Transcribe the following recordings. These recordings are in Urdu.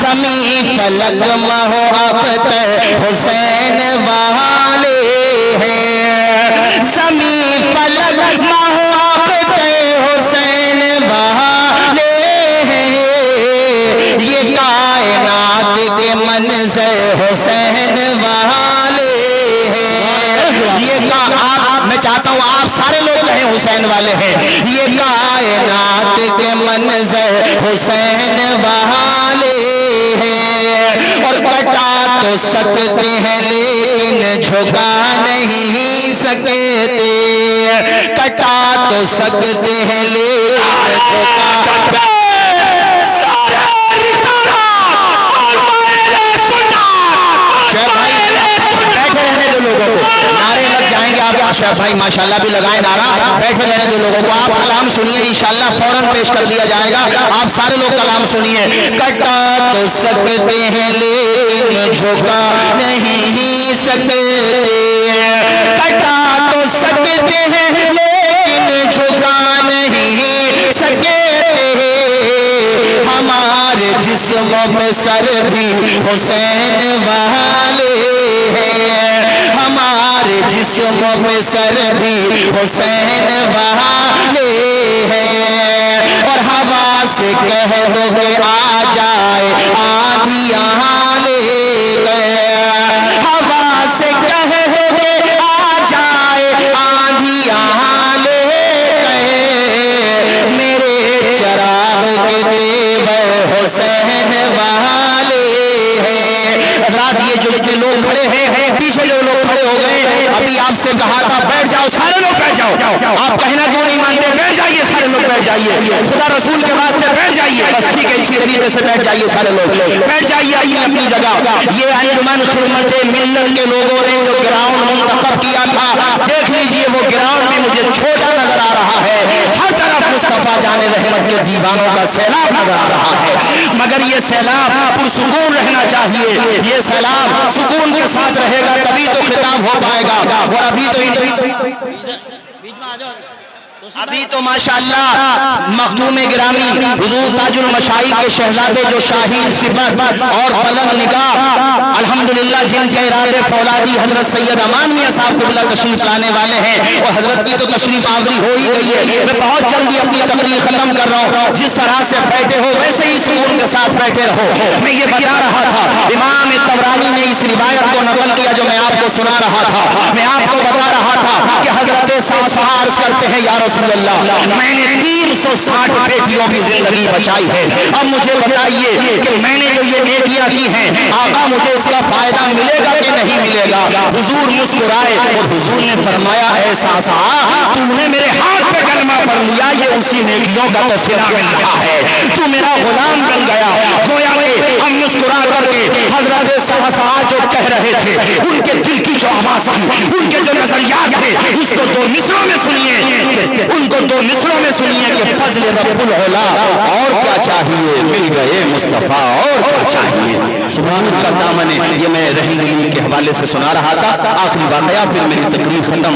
زمین فلک مہو اختر حسین والے ہیں، زمین فلک مہو اختر حسین والے ہیں، یہ کائنات کے منظر حسین والے ہیں، یہ میں چاہتا ہوں آپ سارے لوگ کہیں حسین والے ہیں، یہ کائنات کے منظر حسین والے ہیں، اور کٹا تو سکتے ہیں لیکن جھکا نہیں سکتے، کٹا تو سکتے ہیں لیکن جھکا شیخ بھائی ماشاءاللہ بھی لگائیں نعرہ، بیٹھے رہنے دو لوگوں کو، آپ کلام سنیے انشاءاللہ فوراً پیش کر دیا جائے گا، آپ سارے لوگ کلام سنیے۔ کٹا تو سکتے ہیں لیکن جھکا نہیں سکتے، کٹا تو سکتے ہیں لیکن جھکا نہیں سکتے، ہمارے جسموں میں سر بھی حسین والے ہیں، ہمارے جسموں میں سر بھی حسین والے ہیں، اور ہوا سے کہہ دو کہ آ جائے آندھی یہاں لے گئے، ہوا سے کہہ دو کہ آ جائے آندھی یہاں لے گئے، میرے چراغ کے دیور حسین والے ہیں۔ حضرات یہ جو لوگ کھڑے ہیں، پیچھے جو لوگ کھڑے ہو گئے، ابھی آپ سے کہا تھا بیٹھ جاؤ، سارے لوگ بیٹھ جاؤ، آپ کہنا کیوں نہیں مانتے؟ بیٹھ جائیے سارے لوگ، بیٹھ جائیے، خدا رسول کے واسطے بیٹھ جائیے، بس ٹھیک ہے، اسی طریقے سے بیٹھ جائیے سارے لوگ، بیٹھ جائیے اپنی اپنی جگہ۔ یہ انجمن خدمت ملت کے لوگوں نے جو گراؤنڈ منتخب کیا تھا، دیکھ لیجئے وہ گراؤنڈ بھی مجھے چھوٹا نظر آ رہا ہے، ہر طرف مصطفیٰ جان رحمت کے دیوانوں کا سیلاب نظر آ رہا ہے، مگر یہ سیلاب پرسکون رہنا چاہیے، یہ سیلاب سکون کے ساتھ رہے گا تبھی تو خطاب ہو پائے گا، اور ابھی تو ماشاءاللہ مخدوم گرامی حضور تاج المشائخ کے شہزادے جو شاہین صفت اور بلند نگاہ الحمدللہ جن کے ارادے فولادی حضرت سید امان میاں صاحب قبلہ تشریف لانے والے ہیں، اور حضرت کی تو تشریف آوری ہو ہی گئی ہے، میں بہت جلدی اپنی تقریر ختم کر رہا ہوں، جس طرح سے بیٹھے ہو ویسے ہی سکون کے ساتھ بیٹھے رہو۔ میں یہ بتا رہا تھا، امام طبرانی نے اس روایت کو نقل کیا جو میں آپ کو سنا رہا تھا، میں آپ کو بتا رہا تھا کہ حضرت صحابہ عرض کرتے ہیں یا رسول اللہ، میں نے 360 بیٹیوں کی زندگی بچائی ہے، اب مجھے بتائیے کہ میں نے جو یہ نیکیاں کی ہیں آقا مجھے اس کا فائدہ ملے گا کہ نہیں ملے گا؟ حضور مسکرائے اور حضور نے فرمایا اے صحابہ تو نے میرے ہاتھ پہ کلمہ پڑھ لیا، یہ اسی نیکیوں کا تو صلہ مل رہا ہے، تو میرا غلام بن گیا۔ گویا کہ ہم مسکرا کر کے حضرت صحابہ جو کہہ رہے تھے ان کے دل کی جو آواز تھی، ان کے جو نظریات تھے، اس کو دو مصروں میں سنیے، ان کو دو مصروں میں سنیے کہ فضل رب العلا اور کیا چاہیے، مل گئے مصطفیٰ اور کیا چاہیے، حضور کا دامن۔ یہ میں رحم دلی کے حوالے سے سنا رہا تھا، آخری واقعہ پھر میری تقریر ختم۔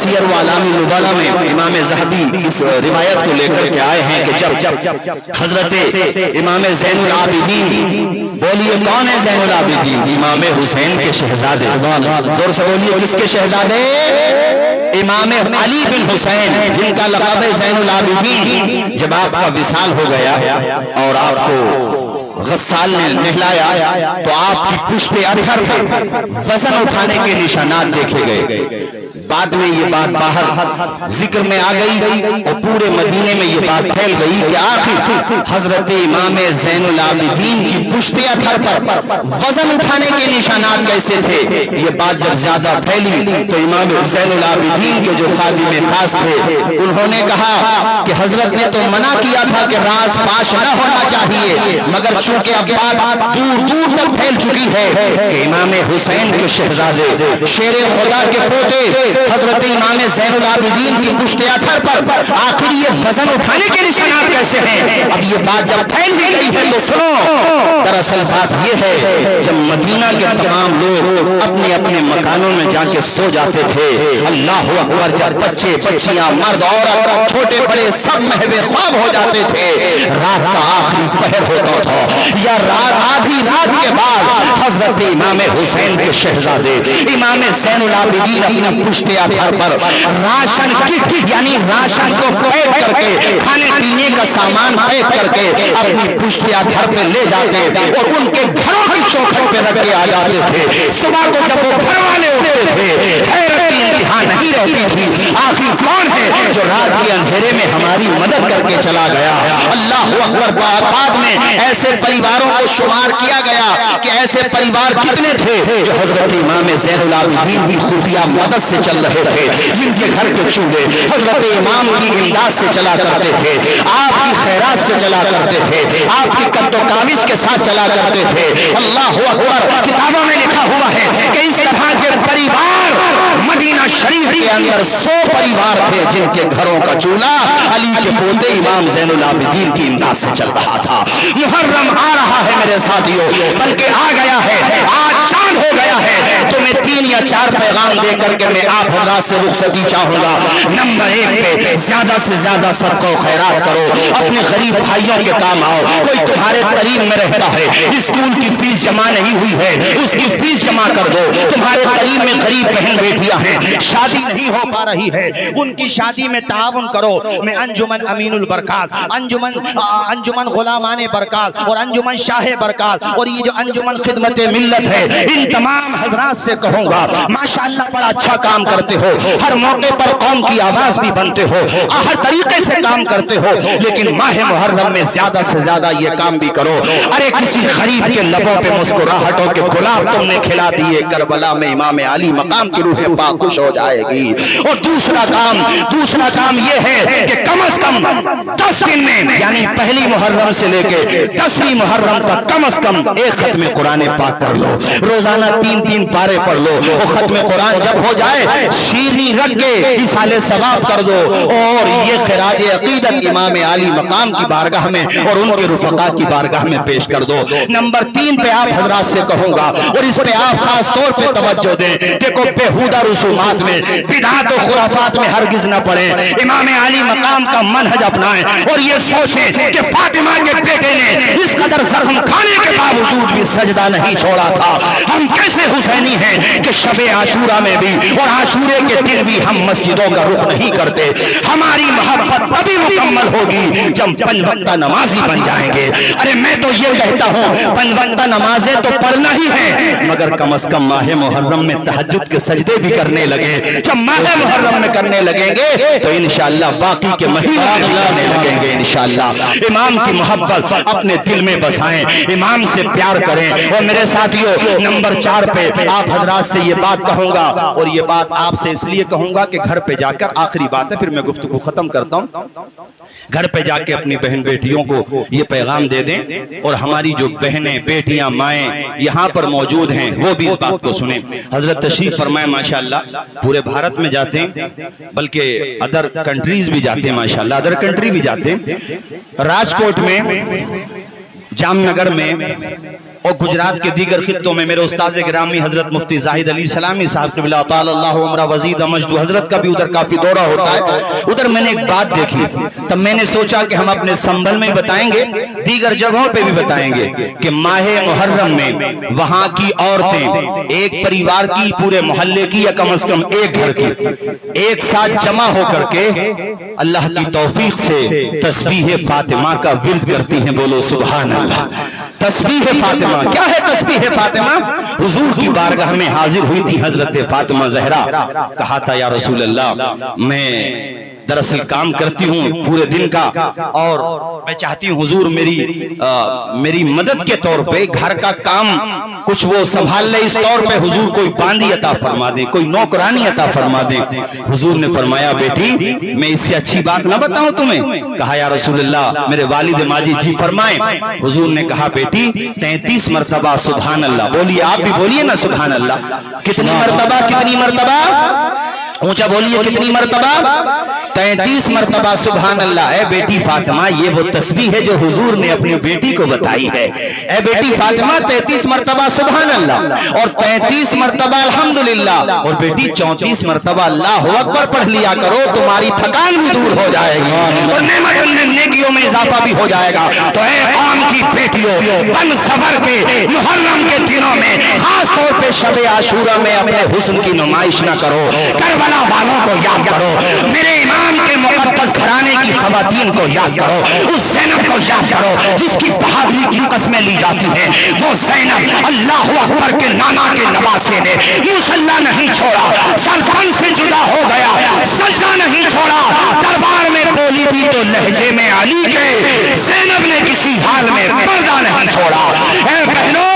سیر و اعلام النبلاء میں امام ذہبی اس روایت کو لے کر کے آئے ہیں کہ جب حضرت امام زین العابدین، بولیے کون ہے زین العابدین؟ امام حسین کے شہزادے، زور سے بولیے کس کے شہزادے؟ امام علی بن حسین جن کا لقب ہے زین العابدین۔ جب آپ کا وصال ہو گیا اور آپ کو غسال نے نہلایا تو آپ کی پشت ادھر پر وزن اٹھانے کے نشانات دیکھے گئے۔ بعد میں یہ بات باہر ذکر میں آ گئی اور پورے مدینے میں یہ بات پھیل گئی کہ آخر حضرت امام زین العابدین کی پشت ادھر پر وزن اٹھانے کے نشانات کیسے تھے؟ یہ بات جب زیادہ پھیلی تو امام زین العابدین کے جو خادم خاص تھے انہوں نے کہا کہ حضرت نے تو منع کیا تھا کہ راز فاش نہ ہونا چاہیے، مگر چونکہ اب بات دور دور تک پھیل چکی ہے کہ امام حسین کے شہزادے شیر خدا کے پوتے حضرت امام زین العابدین کی پشت اتھر پر آخر یہ وزن اٹھانے کے نشانات کیسے ہیں؟ اب یہ بات جب پھیل بھی گئی ہے تو سنو، دراصل بات یہ ہے جب مدینہ کے تمام لوگ اپنے اپنے مکانوں میں جا کے سو جاتے تھے، اللہ اکبر، جب بچے بچیاں مرد عورت چھوٹے بڑے سب محو خواب ہو جاتے تھے، رات کا آخری پہر ہوتا تھا یا رات آدھی رات کے بعد حضرت امام حسین کے شہزادے امام زین العابدین اپنی پشت اتھر پر راشن کٹ یعنی راشن کو پیک کر کے کھانے پینے کا سامان پیک کر کے اپنی پشت اتھر پہ لے جاتے اور ان کے گھروں کی چوکھٹ پہ رکھ کے آ جاتے تھے۔ صبح کو جب وہ گھر والے اٹھتے تھے حیرت کی انتہا نہیں رہتی تھی، آخر کون ہے جو رات کے اندھیرے میں ہماری مدد کر کے چلا گیا؟ اللہ اکبر۔ بعد میں ایسے پریواروں کو شمار کیا گیا کہ ایسے پریوار کتنے تھے جو حضرت امام زین العابدین کی خفیہ مدد سے چل رہے تھے، جن کے گھر کے چولہے حضرت امام کی امداد سے چلا کرتے تھے، آپ کی خیرات سے چلا کرتے تھے، آپ کی قد و کاوش کے ساتھ چلا کرتے تھے۔ اللہ اکبر۔ کتابوں میں لکھا ہوا ہے کہ اس طرح کے پریوار مدینہ شریف کے اندر 100 پریوار تھے جن کے گھروں کا چولہا علی کے پوتے امام زین العابدین کی امداد سے چل رہا تھا۔ محرم آ رہا ہے میرے ساتھیوں، بلکہ آ گیا ہے، آج چاند ہو گیا ہے۔ تمہیں 3 یا 4 پیغام دے کر کے میں آپ حضرات سے رخصتی چاہوں گا۔ نمبر 1 پہ زیادہ سے زیادہ صدقہ و خیرات کرو، اپنے غریب بھائیوں کے کام آؤ۔ کوئی تمہارے قریب میں رہتا ہے، اسکول کی فیس جمع نہیں ہوئی ہے، اس کی فیس جمع کر دو۔ تمہارے قریب میں غریب بہن بیٹیاں ہیں، شادی نہیں ہو پا رہی ہے، ان کی شادی میں تعاون کرو۔ میں انجمن امین البرکات، انجمن غلامان برکات اور انجمن شاہ برکات اور یہ جو انجمن خدمت ملت ہے، ان تمام حضرات سے کہوں گا ماشاءاللہ بڑا اچھا کام کرتے ہو، ہر موقع پر قوم کی آواز بھی بنتے ہو، ہر طریقے سے کام کرتے ہو، لیکن ماہ محرم میں زیادہ سے زیادہ یہ کام بھی کرو۔ ارے کسی غریب کے لبوں پہ مسکراہٹوں کے گلاب تم نے کھلا دیے، کربلا میں امام علی مقام کی روح پاک خوش ہو جائے گی۔ اور دوسرا کام یہ ہے کہ کم از کم 10 دن میں یعنی پہلی محرم سے لے کے 10ویں محرم تک کم از کم ایک ختم قرآن پاک کر لو، روزانہ 3 پارے پڑھ لو۔ وہ ختم قرآن جب ہو جائے شیرنی رکھ کے ایصال ثواب کر دو اور یہ خراج عقیدت امام علی مقام کی بارگاہ میں اور ان کے رفقا کی بارگاہ میں پیش کر دو۔ نمبر 3 پہ آپ حضرات سے کہوں گا اور اس پہ آپ خاص طور پہ توجہ دیں، دیکھو بیہودہ رسومات میں بدعات و خرافات میں ہرگز نہ پڑیں، امام علی مقام کا منہج اپنائیں اور یہ سوچیں کہ فاطمہ کے بیٹے نے اس قدر زخم کھانے کے باوجود بھی سجدہ نہیں چھوڑا تھا۔ ہم کیسے حسینی ہیں کہ شب عاشورہ میں بھی اور عاشورے کے دن بھی ہم مسجدوں کا رخ نہیں کرتے۔ ہماری محبت تبھی مکمل ہوگی جب 5 وقتہ نمازی بن جائیں گے۔ ارے میں تو یہ کہتا ہوں 5 وقتہ نمازیں تو پڑھنا ہی ہے، مگر کم از کم ماہ محرم میں تہجد کے سجدے بھی کرنے لگے۔ جب ماہ محرم میں کرنے لگیں گے تو انشاءاللہ باقی کے مہینے میں کرنے لگیں گے انشاءاللہ۔ امام کی محبت اپنے دل میں بسائیں، امام سے پیار کریں۔ اور میرے ساتھیوں نمبر 4 پہ آپ حضرات سے یہ بات کہوں گا اور یہ بات آپ سے اس لیے کہوں گا کہ گھر پہ جا کر آخری بات ہے، پھر میں گفتگو ختم کرتا ہوں، گھر پہ جا کے اپنی بہن بیٹیوں کو یہ پیغام دے دیں اور ہماری جو بہنیں بیٹیاں مائیں یہاں پر موجود ہیں وہ بھی اس بات کو سنیں۔ حضرت تشریف فرمائے ماشاءاللہ، پورے بھارت میں جاتے ہیں بلکہ ادر کنٹریز بھی جاتے ہیں ماشاءاللہ، ادر کنٹری بھی جاتے ہیں، راجکوٹ میں، جام نگر میں اور گجرات کے دیگر خطوں میں میرے استاذ گرامی حضرت مفتی زاہد علی سلامی صاحب قبلہ تعالی اللہ عمرہ وزید مجد حضرت کا بھی ادھر کافی دورہ ہوتا ہے۔ ادھر میں نے ایک بات دیکھی، تب میں نے سوچا کہ ہم اپنے سنبھل میں بتائیں گے، دیگر جگہوں پہ بھی بتائیں گے کہ ماہ محرم میں وہاں کی عورتیں ایک پریوار کی، پورے محلے کی یا کم از کم ایک گھر کی ایک ساتھ جمع ہو کر کے اللہ کی توفیق سے تسبیح فاطمہ کا ورد کرتی ہیں۔ بولو سبحان اللہ۔ تسبیح فاطمہ کیا ہے؟ تسبیح فاطمہ حضور کی بارگاہ میں حاضر ہوئی تھی حضرت فاطمہ زہرا، کہا تھا یا رسول اللہ میں دراصل کام کرتی ہوں پورے دن کا اور میں چاہتی ہوں حضور میری مدد کے طور پہ گھر کا کام کچھ وہ سنبھال لے، اس طور پہ حضور کوئی باندی عطا فرما دیں، کوئی نوکرانی عطا فرما دیں۔ حضور نے فرمایا بیٹی میں اس سے اچھی بات نہ بتاؤں تمہیں؟ کہا یا رسول اللہ میرے والد ماجد جی فرمائیں۔ حضور نے کہا بیٹی 33 مرتبہ سبحان اللہ بولیے، آپ بھی بولیے نا سبحان اللہ۔ کتنی مرتبہ؟ اونچا بولیے کتنی مرتبہ؟ 33 مرتبہ سبحان اللہ۔ اے بیٹی فاطمہ، یہ وہ تسبیح ہے جو حضور نے اپنی بیٹی کو بتائی ہے۔ اے بیٹی فاطمہ 33 مرتبہ سبحان اللہ اور 33 مرتبہ الحمدللہ، اور بیٹی 34 مرتبہ اللہ اکبر پڑھ لیا کرو، تمہاری تھکان بھی دور ہو جائے گی اور نیکیوں میں اضافہ بھی ہو جائے گا۔ تو اے قوم کی بیٹیوں، بن سفر کے محرم کے دنوں میں خاص طور پہ شب عاشورہ میں اپنے حسن کی نمائش نہ کرو، کربلا والوں کو یاد کرو، میرے امام کے مقدس گھرانے کی خواتین کو یاد کرو، اس زینب کو یاد کرو جس کی بہادری کی قسمیں لی جاتی ہیں۔ وہ زینب اللہ اکبر کے نانا کے نواسے نے مصلی نہیں چھوڑا، سرپن سے جدا ہو گیا، سجدہ نہیں چھوڑا، دربار میں بولی بھی تو لہجے میں علی کے، زینب نے کسی حال میں پردہ نہیں چھوڑا۔ اے بہنوں،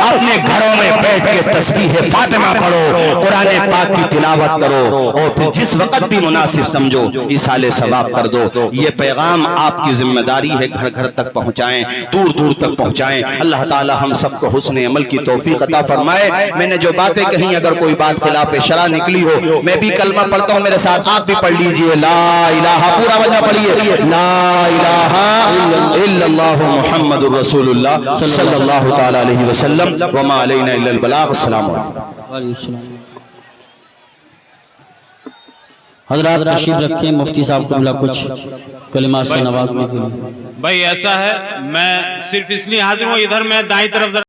اپنے گھروں میں بیٹھ کے تسبیح فاطمہ پڑھو، قرآن پاک کی تلاوت کرو، اور پھر جس وقت بھی مناسب سمجھو ایصال ثواب کر دو۔ یہ پیغام آپ کی ذمہ داری ہے، گھر گھر تک پہنچائیں، دور دور تک پہنچائیں۔ اللہ تعالی ہم سب کو حسن عمل کی توفیق عطا فرمائے۔ میں نے جو باتیں کہیں اگر کوئی بات خلاف شرع نکلی ہو، میں بھی کلمہ پڑھتا ہوں، میرے ساتھ آپ بھی پڑھ لیجئے، لا الہ، پورا وجہ پڑھیے، لا الہ الا اللہ محمد الرسول اللہ صلی اللہ تعالی علیہ وسلم وما علینا الا البلاغ۔ السلام علیکم۔ حضرات تشریف رکھیں، مفتی صاحب کو بلا کچھ کلمات سے نوازنے کے لیے۔ بھائی ایسا ہے، میں صرف اس لیے حاضر ہوں، ادھر میں دائیں طرف